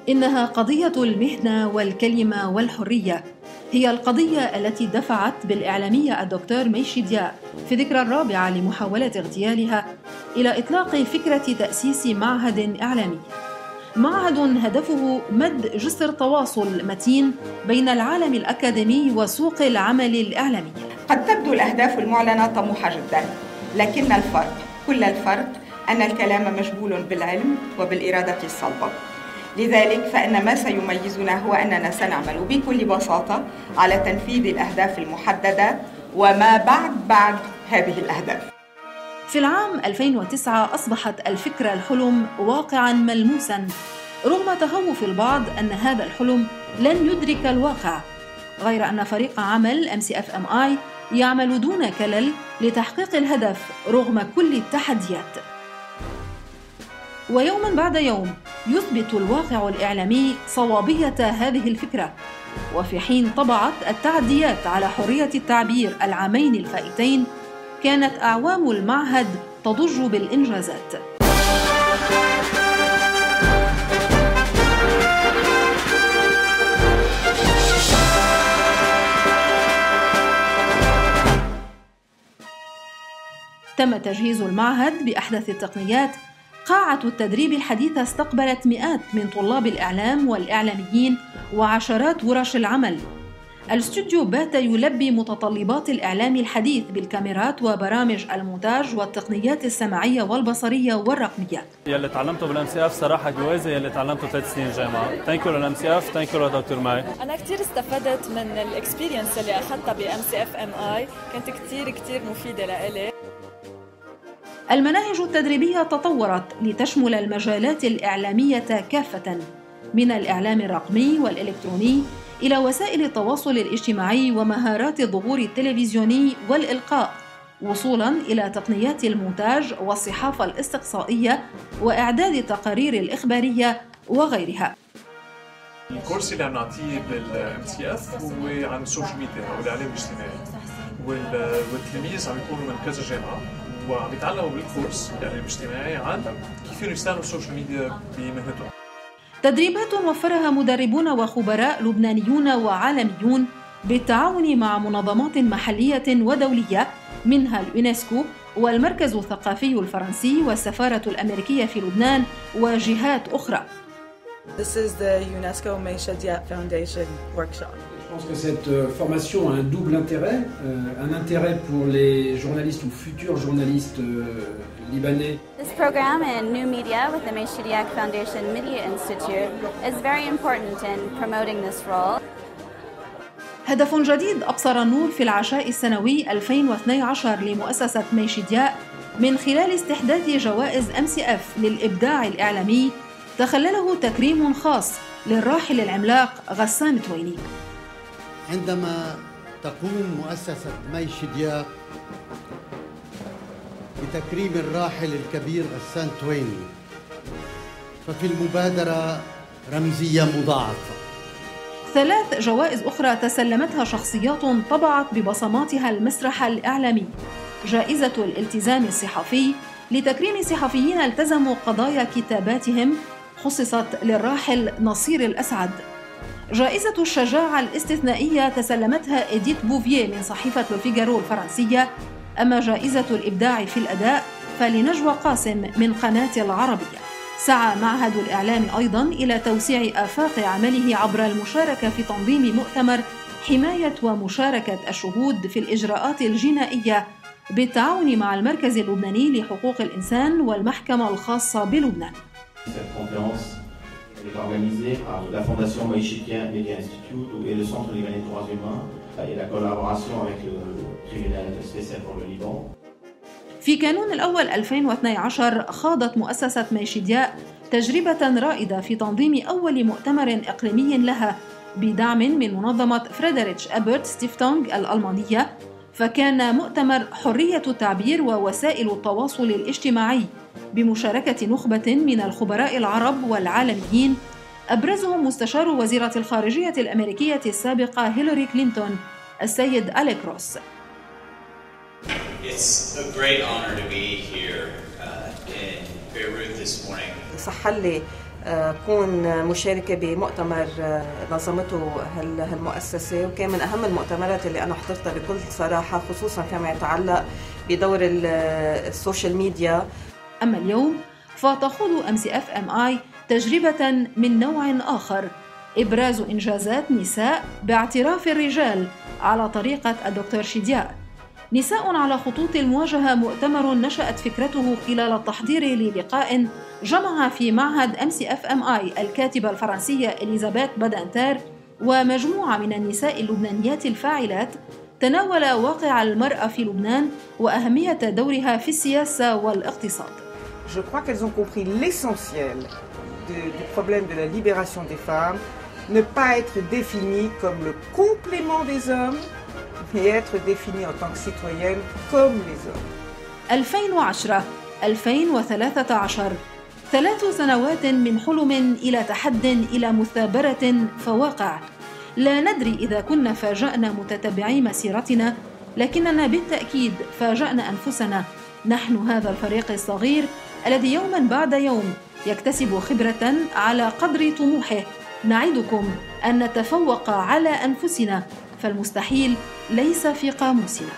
إنها قضية المهنة والكلمة والحرية، هي القضية التي دفعت بالإعلامية الدكتور ميشي دياب في ذكرى الرابعة لمحاولة اغتيالها إلى إطلاق فكرة تأسيس معهد إعلامي. معهد هدفه مد جسر تواصل متين بين العالم الأكاديمي وسوق العمل الإعلامي. قد تبدو الأهداف المعلنة طموحة جدا، لكن الفرق، كل الفرق، أن الكلام مجبول بالعلم وبالإرادة الصلبة. لذلك فإن ما سيميزنا هو أننا سنعمل بكل بساطة على تنفيذ الأهداف المحددة وما بعد هذه الأهداف. في العام 2009 أصبحت الفكرة الحلم واقعاً ملموساً، رغم تخوف البعض أن هذا الحلم لن يدرك الواقع، غير أن فريق عمل MCFMI يعمل دون كلل لتحقيق الهدف رغم كل التحديات. ويوماً بعد يوم يثبت الواقع الإعلامي صوابية هذه الفكرة. وفي حين طبعت التعديات على حرية التعبير العامين الفائتين، كانت أعوام المعهد تضج بالإنجازات. تم تجهيز المعهد بأحدث التقنيات. قاعة التدريب الحديثة استقبلت مئات من طلاب الإعلام والإعلاميين وعشرات ورش العمل. الاستوديو بات يلبي متطلبات الإعلام الحديث بالكاميرات وبرامج المونتاج والتقنيات السمعية والبصرية والرقمية. يلي تعلمته بالMCF صراحة جوازي يلي تعلمته 3 سنين جامعة. ثانكيو للMCF، ثانكيو لدكتور ماي. أنا كتير استفدت من الإكسبيرينس اللي أخذتها بMCFMI، كانت كتير مفيدة لإلي. المناهج التدريبية تطورت لتشمل المجالات الإعلامية كافة، من الإعلام الرقمي والإلكتروني إلى وسائل التواصل الاجتماعي ومهارات الظهور التلفزيوني والإلقاء، وصولاً إلى تقنيات المونتاج والصحافة الاستقصائية وإعداد التقارير الإخبارية وغيرها. الكورس اللي عم نعطيه بالMCF هو عن السوشيال ميديا أو الإعلام الاجتماعي، والتلاميذ عم يكونوا من كذا جامعة وعم يتعلموا بالكورس الإعلام الاجتماعي عن كيف يستخدموا السوشيال ميديا بمهنتهم. تدريبات وفرها مدربون وخبراء لبنانيون وعالميون بالتعاون مع منظمات محلية ودولية، منها اليونسكو والمركز الثقافي الفرنسي والسفارة الأمريكية في لبنان وجهات أخرى. This is the UNESCO Meïcha Diab Foundation workshop. Je pense que cette formation a un double intérêt, un intérêt pour les journalistes ou futurs journalistes libanais. This program in new media with the Meïcha Diab Foundation Media Institute is very important in promoting this role. هدف جديد أبصر النور في العشاء السنوي 2012 لمؤسسة ميشي دياب من خلال استحداث جوائز MCF للإبداع الإعلامي، تخلله تكريم خاص للراحل العملاق غسان تويني. عندما تقوم مؤسسة ميشي دياب بتكريم الراحل الكبير غسان تويني، ففي المبادرة رمزية مضاعفة. 3 جوائز أخرى تسلمتها شخصيات طبعت ببصماتها المسرح الإعلامي: جائزة الالتزام الصحفي لتكريم صحفيين التزموا قضايا كتاباتهم، خصصت للراحل نصير الأسعد. جائزة الشجاعة الاستثنائية تسلمتها إديت بوفيه من صحيفة لوفيغارو الفرنسية، أما جائزة الإبداع في الأداء فلنجوى قاسم من قناة العربية. سعى معهد الإعلام أيضاً إلى توسيع آفاق عمله عبر المشاركة في تنظيم مؤتمر حماية ومشاركة الشهود في الإجراءات الجنائية بالتعاون مع المركز اللبناني لحقوق الإنسان والمحكمة الخاصة بلبنان. Elle est organisée par la Fondation Moïchitien Media Institute et le Centre libanais des droits humains et la collaboration avec le tribunal spécial pour le Liban. في كانون الأول 2012 خاضت مؤسسة ميشي دياب تجربة رائدة في تنظيم أول مؤتمر إقليمي لها بدعم من منظمة فريدريتش أبرت ستيفتونغ الألمانية، فكان مؤتمر حرية التعبير ووسائل التواصل الاجتماعي بمشاركة نخبة من الخبراء العرب والعالميين، أبرزهم مستشار وزيرة الخارجية الأمريكية السابقة هيلاري كلينتون السيد أليك روس. It's a great honor to be here in Beirut this morning. صح لي كون مشاركة بمؤتمر نظمته هالمؤسسة، وكان من أهم المؤتمرات اللي أنا حضرتها بكل صراحة، خصوصا فيما يتعلق بدور السوشيال ميديا. أما اليوم فتخوض MCFMI تجربة من نوع آخر، إبراز إنجازات نساء باعتراف الرجال على طريقة الدكتور شيدياء. نساء على خطوط المواجهة مؤتمر نشأت فكرته خلال التحضير للقاء جمع في معهد MCFMI الكاتبة الفرنسية إليزابيث بادانتير ومجموعة من النساء اللبنانيات الفاعلات، تناول واقع المرأة في لبنان وأهمية دورها في السياسة والاقتصاد. Je crois qu'elles ont compris l'essentiel du problème de la libération des femmes, ne pas être définies comme le complément des hommes, mais être définies en tant que citoyennes comme les hommes. 2010-2013 3 سنوات من حلم إلى تحد إلى مثابرة فواقع. لا ندري إذا كنا فاجأنا متتبعي مسيرتنا، لكننا بالتأكيد فاجأنا أنفسنا. نحن هذا الفريق الصغير الذي يوماً بعد يوم يكتسب خبرة على قدر طموحه. نعدكم أن نتفوق على أنفسنا، فالمستحيل ليس في قاموسنا.